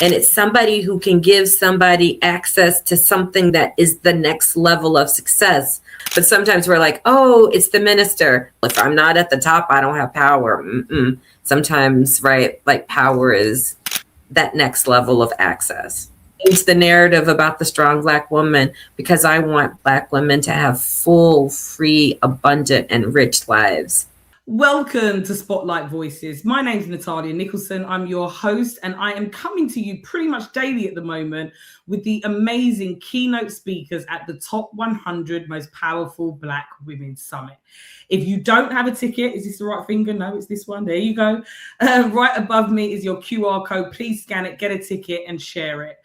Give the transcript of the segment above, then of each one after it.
And it's somebody who can give somebody access to something that is the next level of success. But sometimes we're like, oh, it's the minister. If I'm not at the top, I don't have power. Sometimes, right, like power is that next level of access. It's the narrative about the strong Black woman, because I want Black women to have full, free, abundant, and rich lives. Welcome to Spotlight Voices. My name's Natalia Nicholson. I'm your host, and I am coming to you pretty much daily at the moment with the amazing keynote speakers at the top 100 most powerful Black women summit. If you don't have a ticket, is this the right finger? No, it's this one. There you go. Right above me is your QR code. Please scan it, get a ticket, and share it.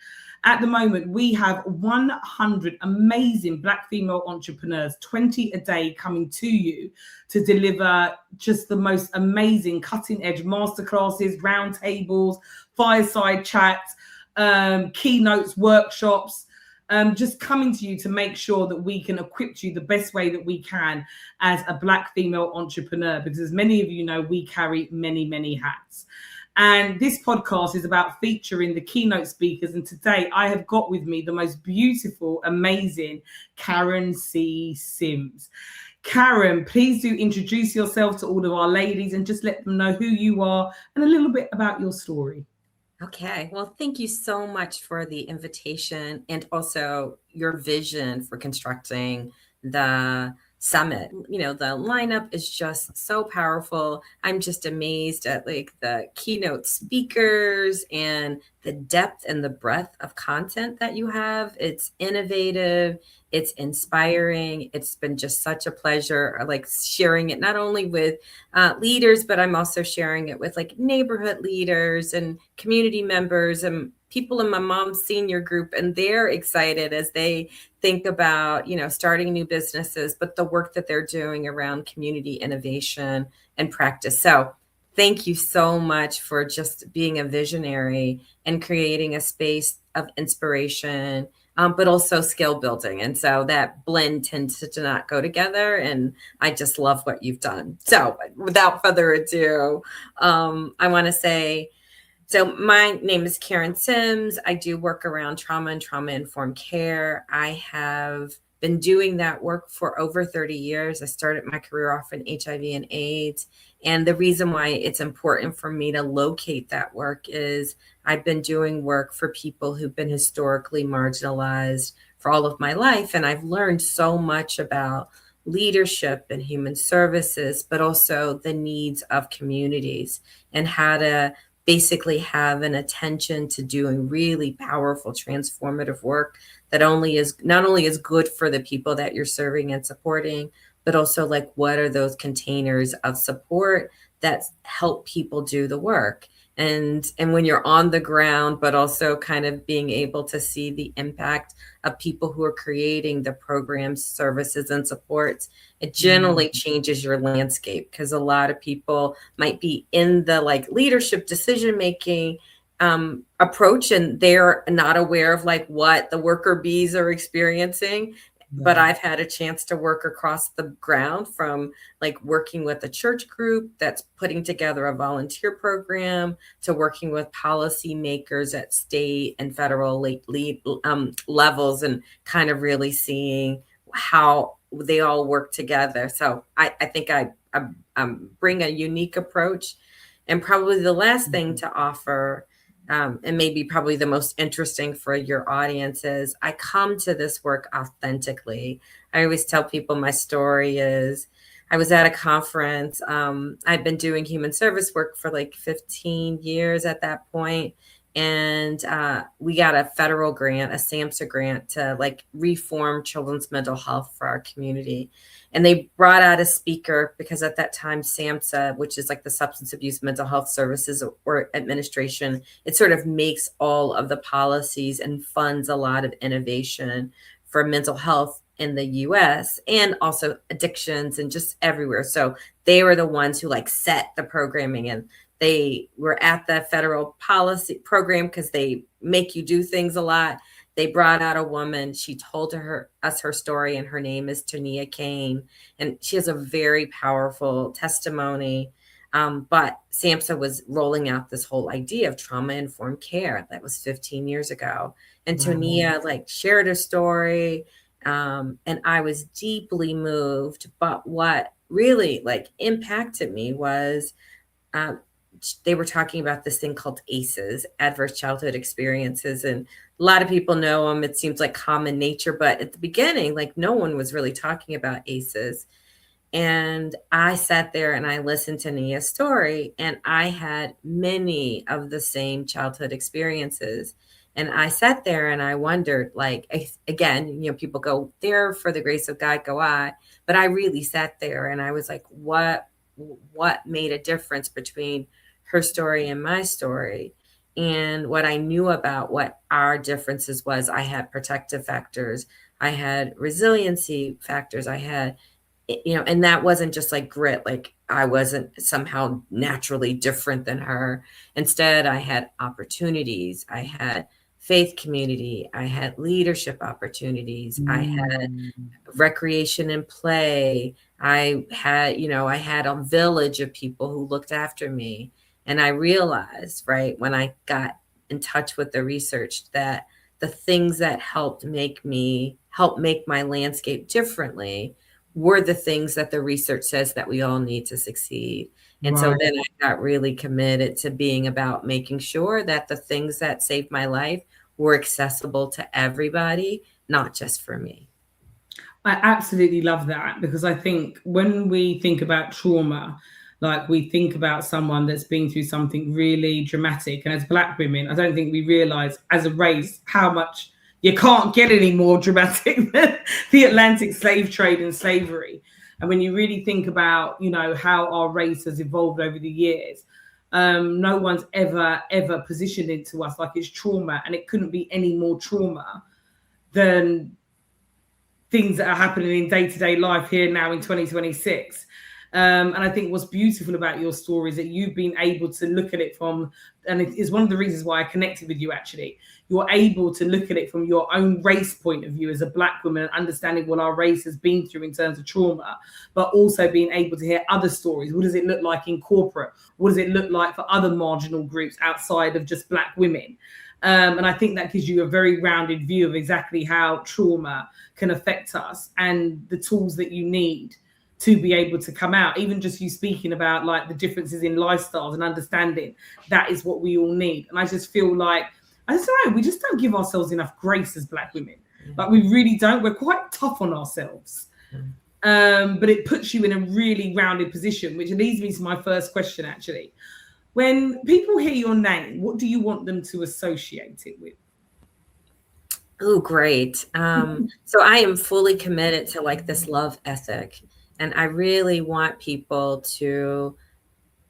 At the moment, we have 100 amazing Black female entrepreneurs, 20 a day, coming to you to deliver just the most amazing cutting edge masterclasses, roundtables, fireside chats, keynotes, workshops, just coming to you to make sure that we can equip you the best way that we can as a Black female entrepreneur, because as many of you know, we carry many, many hats. And this podcast is about featuring the keynote speakers. And today I have got with me the most beautiful, amazing Karen C. Simms. Karen, please do introduce yourself to all of our ladies and just let them know who you are and a little bit about your story. Okay, well, thank you so much for the invitation and also your vision for constructing the summit. You know, the lineup is just so powerful. I'm just amazed at like the keynote speakers and the depth and the breadth of content that you have. It's innovative, it's inspiring. It's been just such a pleasure, like sharing it not only with leaders, but I'm also sharing it with like neighborhood leaders and community members and people in my mom's senior group, and they're excited as they think about, you know, starting new businesses, but the work that they're doing around community innovation and practice. So thank you so much for just being a visionary and creating a space of inspiration, but also skill building. And so that blend tends to not go together. And I just love what you've done. So without further ado, I want to say, so my name is Karen Simms. I do work around trauma and trauma-informed care. I have been doing that work for over 30 years. I started my career off in HIV and AIDS. And the reason why it's important for me to locate that work is I've been doing work for people who've been historically marginalized for all of my life. And I've learned so much about leadership and human services, but also the needs of communities and how to basically have an attention to doing really powerful, transformative work that not only is good for the people that you're serving and supporting, but also like what are those containers of support that help people do the work. And when you're on the ground, but also kind of being able to see the impact of people who are creating the programs, services, and supports, it generally changes your landscape, because a lot of people might be in the like leadership decision-making approach, and they're not aware of like what the worker bees are experiencing. But I've had a chance to work across the ground, from like working with a church group that's putting together a volunteer program to working with policymakers at state and federal levels, and kind of really seeing how they all work together. So I think I bring a unique approach. And probably the last thing to offer, and maybe probably the most interesting for your audience, is I come to this work authentically. I always tell people my story is I was at a conference. I'd been doing human service work for like 15 years at that point. And we got a federal grant, a SAMHSA grant, to like reform children's mental health for our community. And they brought out a speaker because at that time, SAMHSA, which is like the Substance Abuse Mental Health Services or Administration, it sort of makes all of the policies and funds a lot of innovation for mental health in the US and also addictions and just everywhere. So they were the ones who like set the programming, and they were at the federal policy program because they make you do things a lot. They brought out a woman. She told us her story, and her name is Tania Kane. And she has a very powerful testimony But SAMHSA was rolling out this whole idea of trauma-informed care. That was 15 years ago. And Tonia like shared her story. And I was deeply moved. But what really like impacted me was they were talking about this thing called ACEs, adverse childhood experiences. And a lot of people know them. It seems like common nature. But at the beginning, like no one was really talking about ACEs. And I sat there and I listened to Nia's story, and I had many of the same childhood experiences. And I sat there and I wondered, like, again, people go, there for the grace of God, go I. But I really sat there and I was like, what made a difference between her story and my story? And what I knew about what our differences was, I had protective factors, I had resiliency factors, I had and that wasn't just like grit, like I wasn't somehow naturally different than her. Instead, I had opportunities, I had faith community, I had leadership opportunities, I had recreation and play, I had a village of people who looked after me. And I realized, right, when I got in touch with the research, that the things that help make my landscape differently were the things that the research says that we all need to succeed. And so then I got really committed to being about making sure that the things that saved my life were accessible to everybody, not just for me. I absolutely love that, because I think when we think about trauma, like we think about someone that's been through something really dramatic. And as Black women, I don't think we realize as a race how much you can't get any more dramatic than the Atlantic slave trade and slavery. And when you really think about, how our race has evolved over the years, no one's ever positioned it to us like it's trauma. And it couldn't be any more trauma than things that are happening in day-to-day life here now in 2026. And I think what's beautiful about your story is that you've been able to look at it from, and it is one of the reasons why I connected with you, actually. You're able to look at it from your own race point of view as a Black woman, and understanding what our race has been through in terms of trauma, but also being able to hear other stories. What does it look like in corporate? What does it look like for other marginal groups outside of just Black women? And I think that gives you a very rounded view of exactly how trauma can affect us, and the tools that you need to be able to come out. Even just you speaking about like the differences in lifestyles and understanding that is what we all need. And I just feel like, I don't know, we just don't give ourselves enough grace as Black women. Like we really don't. We're quite tough on ourselves. But it puts you in a really rounded position, which leads me to my first question, actually. When people hear your name, what do you want them to associate it with? Oh, great. So I am fully committed to like this love ethic. And I really want people to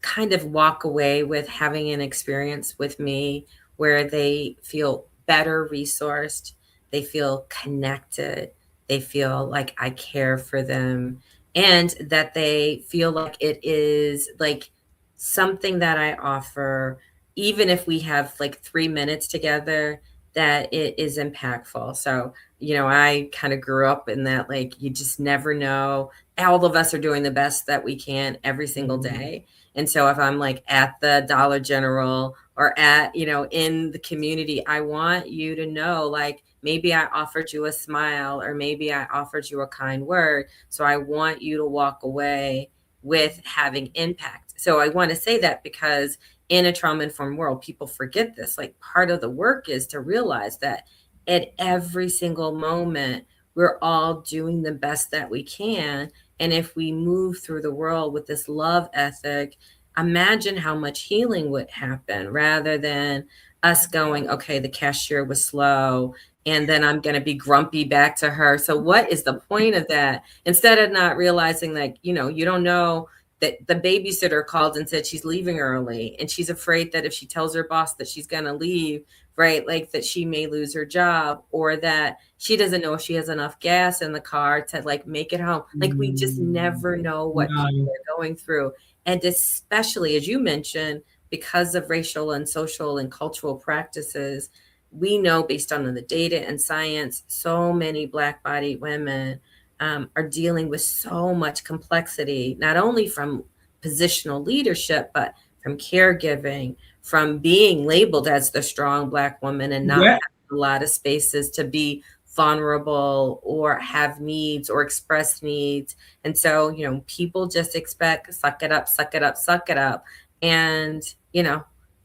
kind of walk away with having an experience with me where they feel better resourced, they feel connected, they feel like I care for them, and that they feel like it is like something that I offer, even if we have like 3 minutes together, that it is impactful. So, I kind of grew up in that, like, you just never know. All of us are doing the best that we can every single day. And so if I'm like at the Dollar General or at, in the community, I want you to know, like, maybe I offered you a smile, or maybe I offered you a kind word. So I want you to walk away with having impact. So I want to say that because in a trauma-informed world, people forget this. Like, part of the work is to realize that at every single moment, we're all doing the best that we can. And if we move through the world with this love ethic, imagine how much healing would happen, rather than us going, okay, the cashier was slow, and then I'm going to be grumpy back to her. So what is the point of that? Instead of not realizing that, you don't know that the babysitter called and said she's leaving early, and she's afraid that if she tells her boss that she's going to leave, right, like that she may lose her job, or that she doesn't know if she has enough gas in the car to like make it home. Like, we just never know what people are going through. And especially, as you mentioned, because of racial and social and cultural practices, we know based on the data and science, so many Black-bodied women are dealing with so much complexity, not only from positional leadership, but from caregiving, from being labeled as the strong Black woman and not having a lot of spaces to be vulnerable or have needs or express needs. And so, people just expect suck it up, suck it up, suck it up. And,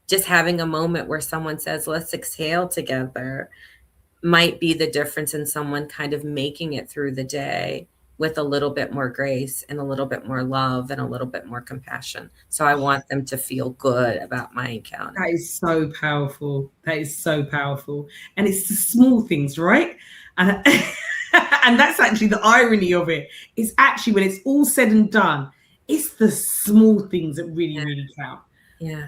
just having a moment where someone says, let's exhale together might be the difference in someone kind of making it through the day with a little bit more grace and a little bit more love and a little bit more compassion. So I want them to feel good about my encounter. That is so powerful. That is so powerful. And it's the small things, right? And, and that's actually the irony of it. It's actually, when it's all said and done, it's the small things that really, really count. Yeah.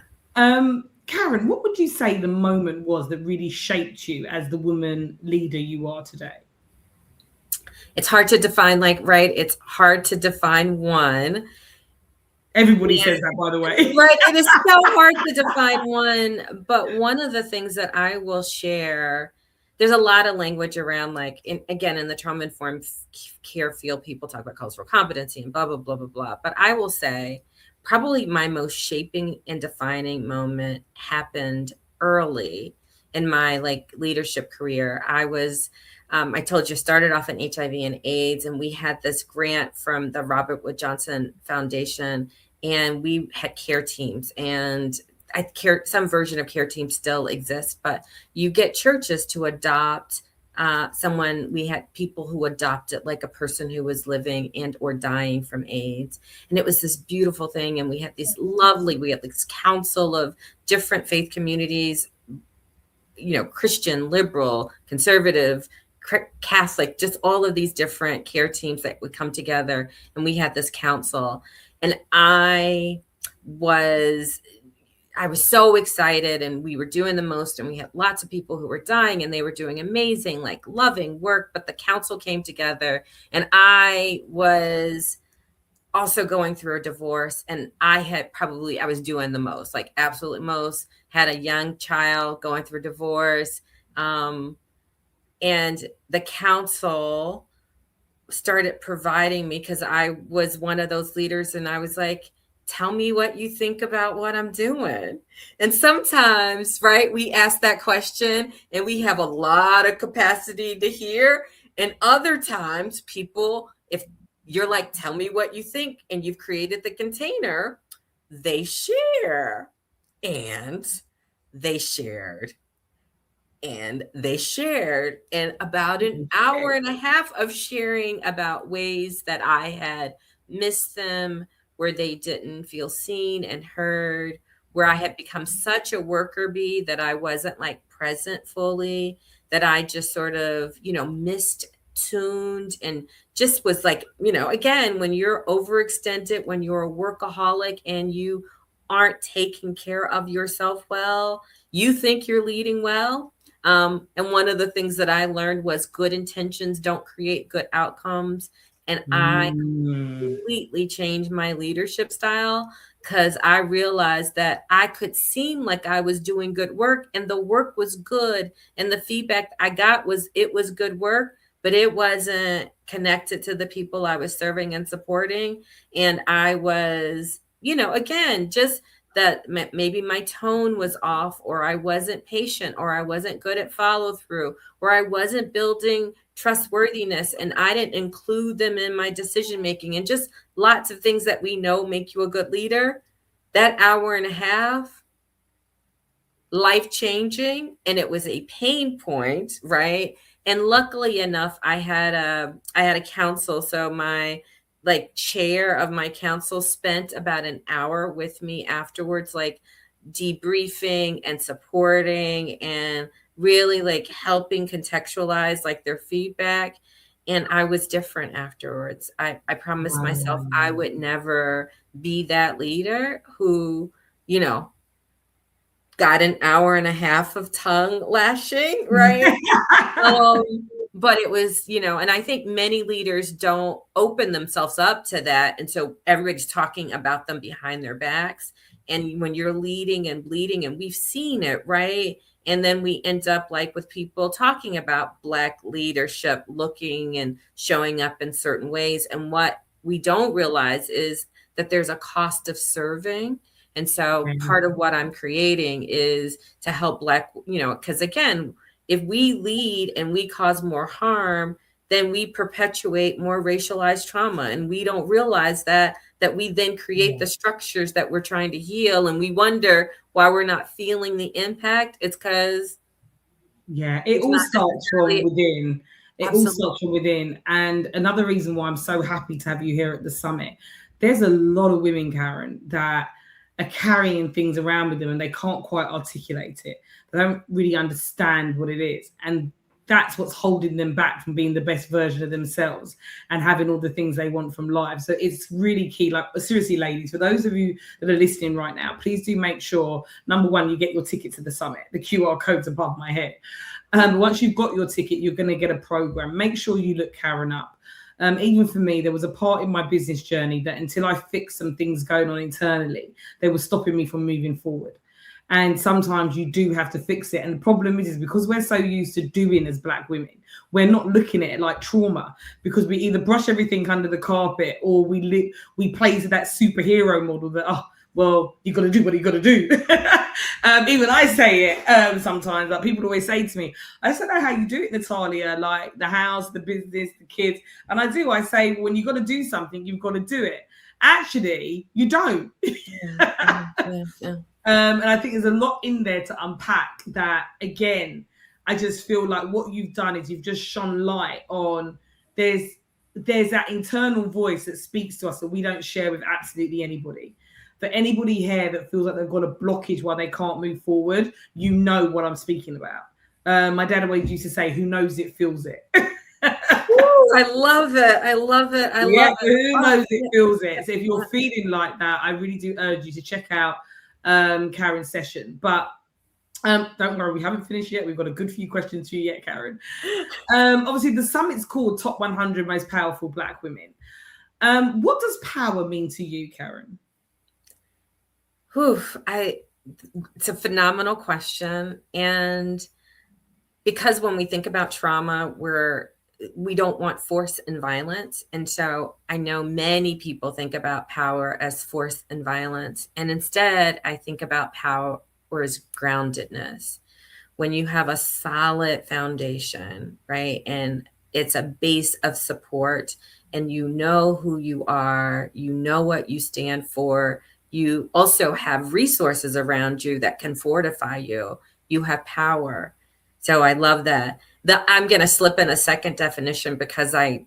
Karen, what would you say the moment was that really shaped you as the woman leader you are today? It's hard to define, right? It's hard to define one. Everybody says that, by the way. Right. It is so hard to define one. But one of the things that I will share, there's a lot of language around, again, in the trauma-informed care field, people talk about cultural competency and blah, blah, blah, blah, blah. But I will say probably my most shaping and defining moment happened early in my leadership career. I told you, started off in HIV and AIDS, and we had this grant from the Robert Wood Johnson Foundation, and we had care teams, and some version of care teams still exist, but you get churches to adopt someone. We had people who adopted a person who was living and or dying from AIDS. And it was this beautiful thing. And we had this council of different faith communities, Christian, liberal, conservative, Catholic, just all of these different care teams that would come together. And we had this council, and I was so excited, and we were doing the most, and we had lots of people who were dying, and they were doing amazing, loving work. But the council came together, and I was also going through a divorce, and I was doing the most, absolute most, had a young child going through divorce. And the council started providing me, because I was one of those leaders, and I was like, tell me what you think about what I'm doing. And sometimes, right, we ask that question and we have a lot of capacity to hear. And other times people, if you're like, tell me what you think, and you've created the container, they share. And they shared. And they shared, and about an hour and a half of sharing about ways that I had missed them, where they didn't feel seen and heard, where I had become such a worker bee that I wasn't present fully, that I just sort of, missed tuned, and just was again, when you're overextended, when you're a workaholic and you aren't taking care of yourself well, you think you're leading well. And one of the things that I learned was good intentions don't create good outcomes. And I completely changed my leadership style, because I realized that I could seem like I was doing good work, and the work was good. And the feedback I got was it was good work, but it wasn't connected to the people I was serving and supporting. And I was, again, just that maybe my tone was off, or I wasn't patient, or I wasn't good at follow through, or I wasn't building trustworthiness, and I didn't include them in my decision making, and just lots of things that we know make you a good leader. That hour and a half, life changing, and it was a pain point, right? And luckily enough, I had a council, so my chair of my council spent about an hour with me afterwards, debriefing and supporting and really helping contextualize their feedback. And I was different afterwards. I promised myself I would never be that leader who, got an hour and a half of tongue lashing, right? But it was, and I think many leaders don't open themselves up to that. And so everybody's talking about them behind their backs. And when you're leading and bleeding, and we've seen it, right? And then we end up with people talking about Black leadership looking and showing up in certain ways. And what we don't realize is that there's a cost of serving. And so part of what I'm creating is to help Black, because again, if we lead and we cause more harm, then we perpetuate more racialized trauma. And we don't realize that we then create the structures that we're trying to heal. And we wonder why we're not feeling the impact. It's because it all starts from within. It all starts from within. And another reason why I'm so happy to have you here at the summit, there's a lot of women, Karen, that are carrying things around with them and they can't quite articulate it. They don't really understand what it is. And that's what's holding them back from being the best version of themselves and having all the things they want from life. So it's really key. Like, seriously, ladies, for those of you that are listening right now, please do make sure, number one, you get your ticket to the summit. The QR code's above my head. Once you've got your ticket, you're going to get a program. Make sure you look Karen up. Even for me, there was a part in my business journey that until I fixed some things going on internally, they were stopping me from moving forward. And sometimes you do have to fix it. And the problem is because we're so used to doing as Black women, we're not looking at it like trauma, because we either brush everything under the carpet or we play to that superhero model that, oh, well, you got to do what you got to do. Even I say it sometimes. Like, people always say to me, I don't know how you do it, Natalia, like the house, the business, the kids. And I do. I say, when you got to do something, you've got to do it. Actually, you don't. And I think there's a lot in there to unpack that. Again, I just feel like what you've done is you've just shone light on there's that internal voice that speaks to us that we don't share with absolutely anybody. For anybody here that feels like they've got a blockage why they can't move forward, you know what I'm speaking about. My dad always used to say, who knows it feels it. Ooh, I love it. I love it. I love it. Who knows it feels it. So if you're feeling like that, I really do urge you to check out Karen's session. But don't worry, we haven't finished yet. We've got a good few questions for you yet, Karen. Obviously, the summit's called Top 100 Most Powerful Black Women. What does power mean to you, Karen? It's a phenomenal question. And because when we think about trauma, we don't want force and violence. And so I know many people think about power as force and violence. And instead, I think about power as groundedness. When you have a solid foundation, right? And it's a base of support, and you know who you are, you know what you stand for. You also have resources around you that can fortify you. You have power. So I love that. I'm going to slip in a second definition because I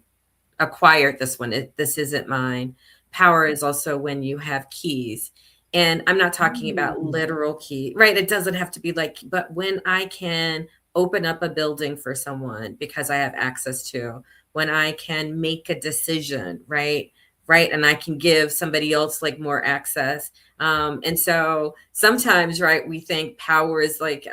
acquired this one. This isn't mine. Power is also when you have keys. And I'm not talking about literal key, right? It doesn't have to be like, but when I can open up a building for someone because I have access to, when I can make a decision, right? And I can give somebody else like more access. And so sometimes, right, we think power is like,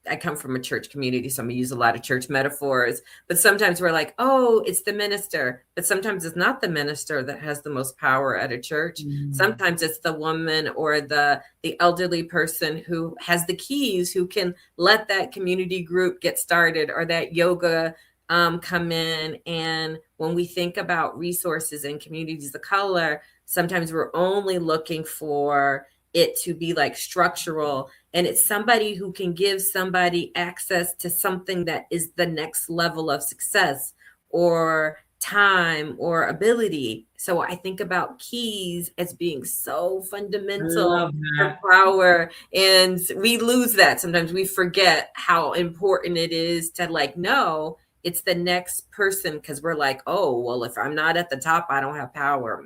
I come from a church community, so I'm gonna use a lot of church metaphors, but sometimes we're like, oh, it's the minister, but sometimes it's not the minister that has the most power at a church. Sometimes it's the woman or the elderly person who has the keys, who can let that community group get started or that yoga come in. And when we think about resources in communities of color, sometimes we're only looking for it to be like structural, and it's somebody who can give somebody access to something that is the next level of success or time or ability. So I think about keys as being so fundamental for power, and we lose that. Sometimes we forget how important it is to like know it's the next person, because we're like, oh, well, if I'm not at the top, I don't have power.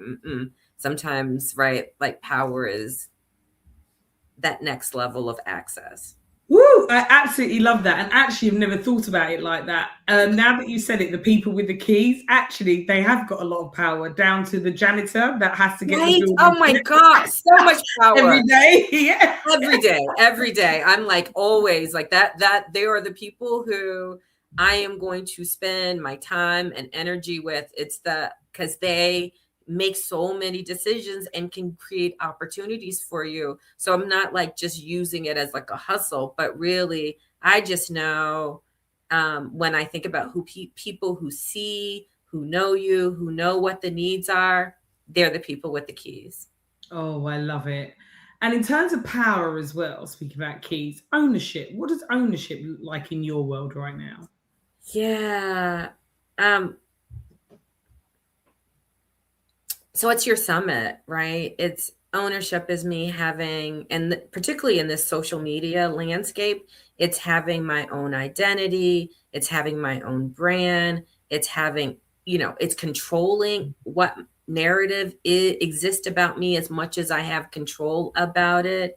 Sometimes, right, like power is that next level of access. Woo! I absolutely love that. And actually, I've never thought about it like that. Now that you said it, the people with the keys, actually, they have got a lot of power, down to the janitor that has to get the building. Oh my God, so much power. Every day. Yeah. Every day. I'm like always like that they are the people who I am going to spend my time and energy with. It's because they make so many decisions and can create opportunities for you. So I'm not like just using it as like a hustle, but really, I just know when I think about who people who see, who know you, who know what the needs are, they're the people with the keys. Oh, I love it. And in terms of power as well, speaking about keys, ownership. What does ownership look like in your world right now? Yeah. So it's your summit, right? It's ownership is me having, and particularly in this social media landscape, it's having my own identity, it's having my own brand, it's having, it's controlling what narrative exists about me as much as I have control about it.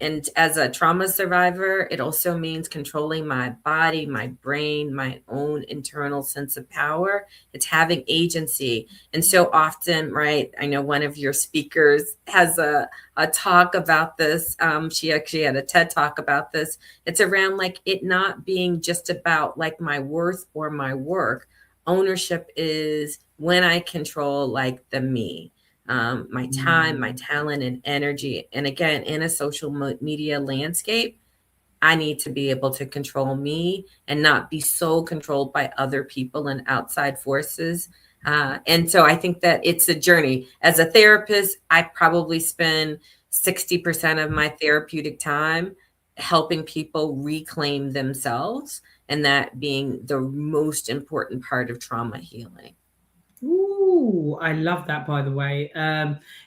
And as a trauma survivor, it also means controlling my body, my brain, my own internal sense of power. It's having agency. And so often, right, I know one of your speakers has a talk about this. She actually had a TED talk about this. It's around like it not being just about like my worth or my work. Ownership is when I control like the me. My time, my talent, and energy. And again, in a social media landscape, I need to be able to control me and not be so controlled by other people and outside forces. And so I think that it's a journey. As a therapist, I probably spend 60% of my therapeutic time helping people reclaim themselves, and that being the most important part of trauma healing. Ooh, I love that, by the way.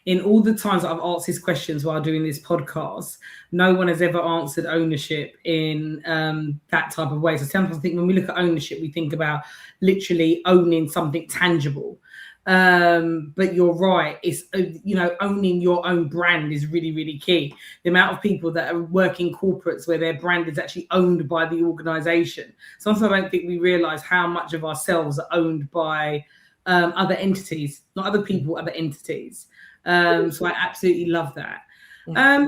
In all the times I've asked these questions while doing this podcast, no one has ever answered ownership in that type of way. So sometimes I think when we look at ownership, we think about literally owning something tangible. But you're right. It's, owning your own brand is really, really key. The amount of people that are working corporates where their brand is actually owned by the organization. Sometimes I don't think we realize how much of ourselves are owned by other entities, not other people, other entities. So I absolutely love that.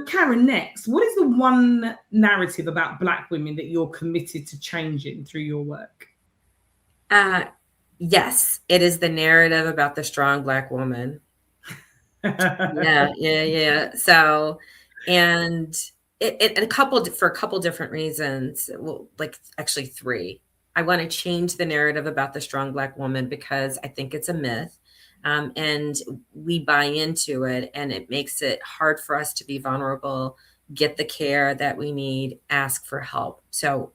Karen, next, what is the one narrative about Black women that you're committed to changing through your work? Yes, it is the narrative about the strong Black woman. Yeah. So, and for a couple different reasons. Well, like actually three. I want to change the narrative about the strong Black woman because I think it's a myth. And we buy into it, and it makes it hard for us to be vulnerable, get the care that we need, ask for help. So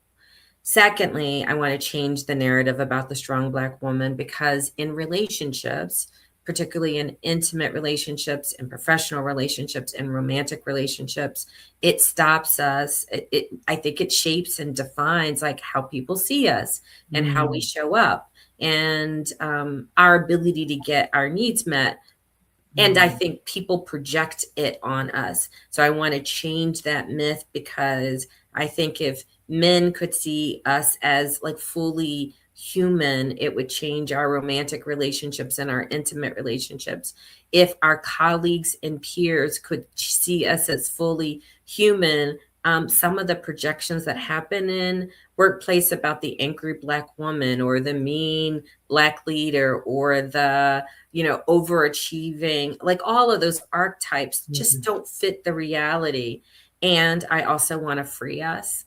secondly, I want to change the narrative about the strong Black woman because in relationships, particularly in intimate relationships, in professional relationships, in romantic relationships, it stops us. I think it shapes and defines like how people see us and how we show up and our ability to get our needs met. And I think people project it on us. So I want to change that myth because I think if men could see us as like fully human, it would change our romantic relationships and our intimate relationships. If our colleagues and peers could see us as fully human, some of the projections that happen in workplace about the angry Black woman or the mean Black leader or the, overachieving, like all of those archetypes just don't fit the reality. And I also want to free us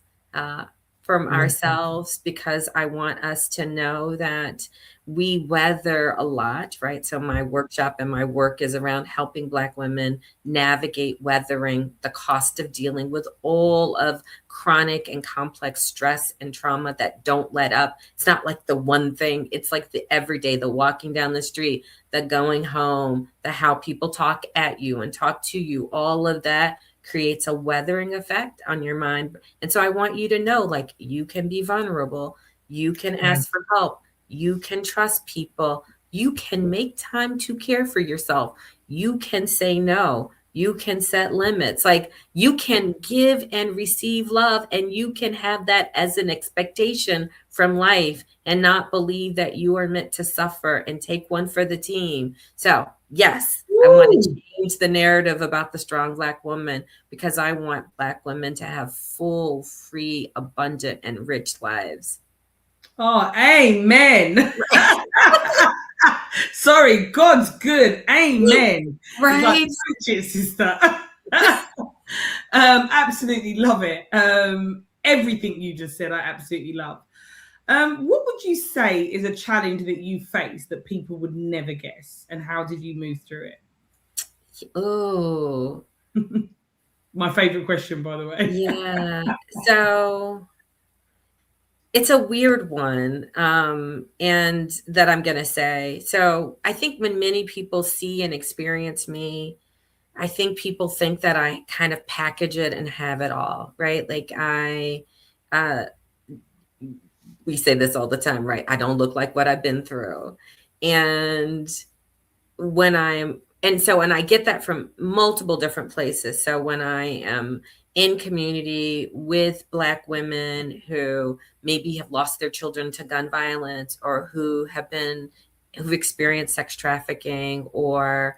from ourselves because I want us to know that we weather a lot, right? So my workshop and my work is around helping Black women navigate weathering the cost of dealing with all of chronic and complex stress and trauma that don't let up. It's not like the one thing. It's like the everyday, the walking down the street, the going home, the how people talk at you and talk to you, all of that creates a weathering effect on your mind. And so I want you to know, like, you can be vulnerable. You can ask for help. You can trust people. You can make time to care for yourself. You can say no. You can set limits. Like, you can give and receive love, and you can have that as an expectation from life and not believe that you are meant to suffer and take one for the team. So yes, I want to change the narrative about the strong Black woman because I want Black women to have full, free, abundant, and rich lives. Oh, amen. Sorry, God's good. Amen. Right. Like, sister. Absolutely love it. Everything you just said, I absolutely love. What would you say is a challenge that you face that people would never guess, and how did you move through it? Oh, My favorite question, by the way. yeah. So it's a weird one, and that I'm going to say. So I think when many people see and experience me, I think people think that I kind of package it and have it all, right? Like uh, we say this all the time, right? I don't look like what I've been through. And and I get that from multiple different places. So when I am in community with Black women who maybe have lost their children to gun violence, or who've experienced sex trafficking, or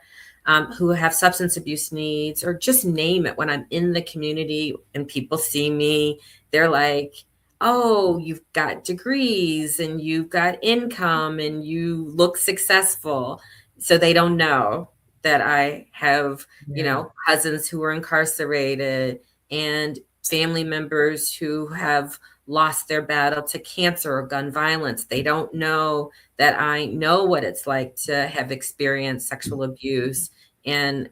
who have substance abuse needs, or just name it. When I'm in the community and people see me, they're like, oh, you've got degrees and you've got income and you look successful. So they don't know that I have, cousins who are incarcerated and family members who have lost their battle to cancer or gun violence. They don't know that I know what it's like to have experienced sexual abuse and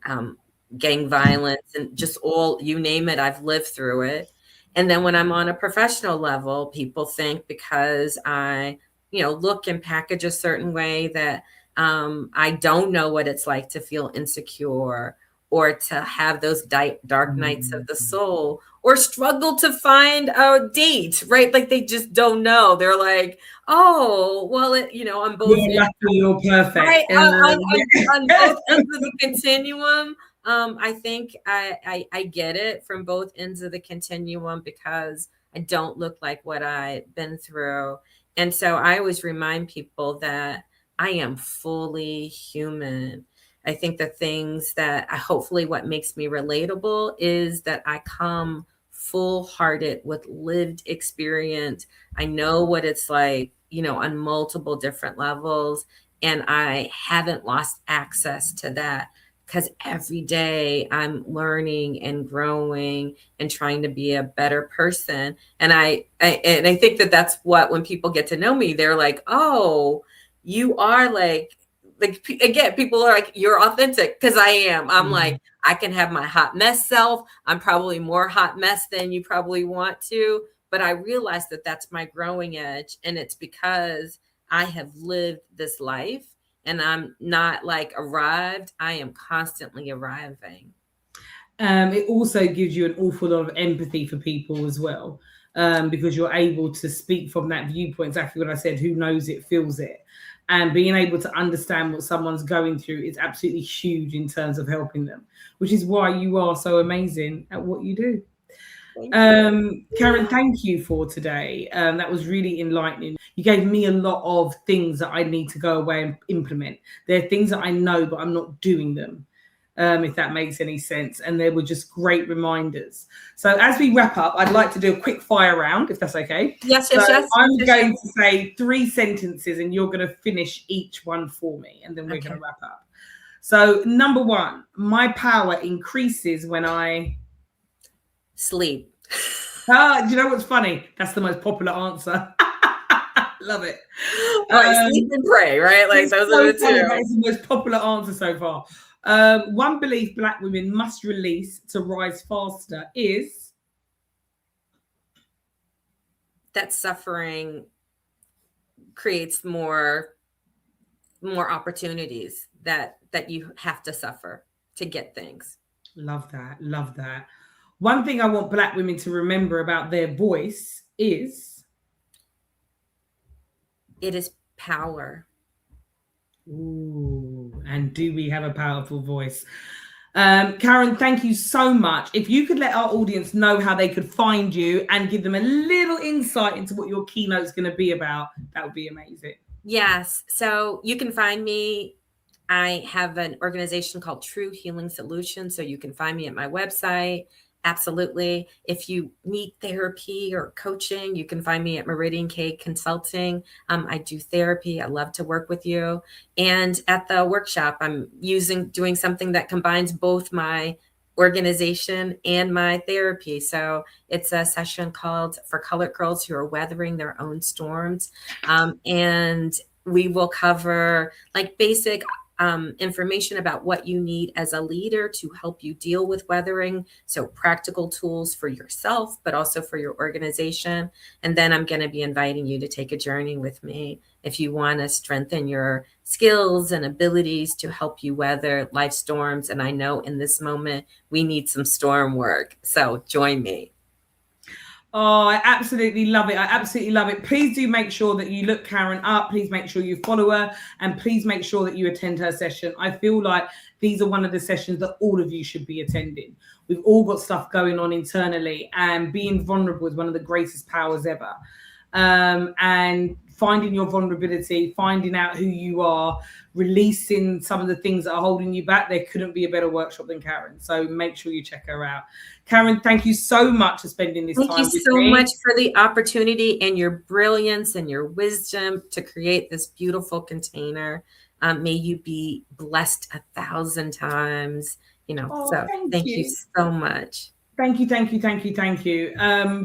gang violence, and just all, you name it, I've lived through it. And then when I'm on a professional level, people think because I, look and package a certain way, that I don't know what it's like to feel insecure, or to have those dark nights of the soul, or struggle to find a date, right? Like they just don't know. They're like, oh, well, I'm both. You're lucky, you're perfect. Right, on both ends of the continuum. I think I get it from both ends of the continuum, because I don't look like what I've been through. And so I always remind people that I am fully human. I think the things that hopefully what makes me relatable is that I come full hearted with lived experience. I know what it's like, on multiple different levels. And I haven't lost access to that, because every day I'm learning and growing and trying to be a better person. And I think that that's what, when people get to know me, they're like, oh, you are like, again, people are like, you're authentic, because I am. I'm like, I can have my hot mess self. I'm probably more hot mess than you probably want to, but I realize that that's my growing edge. And it's because I have lived this life, and I'm not like arrived. I am constantly arriving. It also gives you an awful lot of empathy for people as well, because you're able to speak from that viewpoint. Exactly what I said, who knows it, feels it. And being able to understand what someone's going through is absolutely huge in terms of helping them, which is why you are so amazing at what you do. Karen, thank you for today. That was really enlightening. You gave me a lot of things that I need to go away and implement. There are things that I know, but I'm not doing them, if that makes any sense. And they were just great reminders. So as we wrap up, I'd like to do a quick fire round, if that's okay. Yes. I'm going to say 3 sentences, and you're going to finish each one for me, and then we're going to wrap up. So number 1, my power increases when I sleep. Do you know what's funny? That's the most popular answer. Love it. Sleep and pray, right? Like those are the 2. That is the most popular answer so far. One belief Black women must release to rise faster is that suffering creates more opportunities, that you have to suffer to get things. Love that. One thing I want Black women to remember about their voice is it is power. Ooh, and do we have a powerful voice? Karen, thank you so much. If you could let our audience know how they could find you and give them a little insight into what your keynote is going to be about, that would be amazing. Yes. So you can find me. I have an organization called True Healing Solutions. So you can find me at my website. Absolutely. If you need therapy or coaching, you can find me at Meridian K Consulting. I do therapy. I love to work with you. And at the workshop, I'm doing something that combines both my organization and my therapy. So it's a session called For Colored Girls Who Are Weathering Their Own Storms. And we will cover like basic information about what you need as a leader to help you deal with weathering. So practical tools for yourself, but also for your organization. And then I'm going to be inviting you to take a journey with me if you want to strengthen your skills and abilities to help you weather life storms. And I know in this moment, we need some storm work. So join me. Oh, I absolutely love it. I absolutely love it. Please do make sure that you look Karen up. Please make sure you follow her, and please make sure that you attend her session. I feel like these are one of the sessions that all of you should be attending. We've all got stuff going on internally, and being vulnerable is one of the greatest powers ever. And finding your vulnerability, finding out who you are, releasing some of the things that are holding you back. There couldn't be a better workshop than Karen. So make sure you check her out. Karen, thank you so much for spending this time with me. Thank you so much for the opportunity and your brilliance and your wisdom to create this beautiful container. May you be blessed 1,000 times. So thank you so much. Thank you.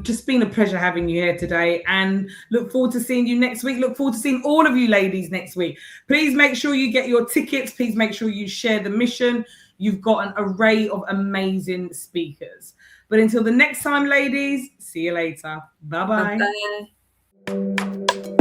Just been a pleasure having you here today, and look forward to seeing you next week. Look forward to seeing all of you ladies next week. Please make sure you get your tickets. Please make sure you share the mission. You've got an array of amazing speakers. But until the next time, ladies, see you later. Bye-bye. Bye-bye.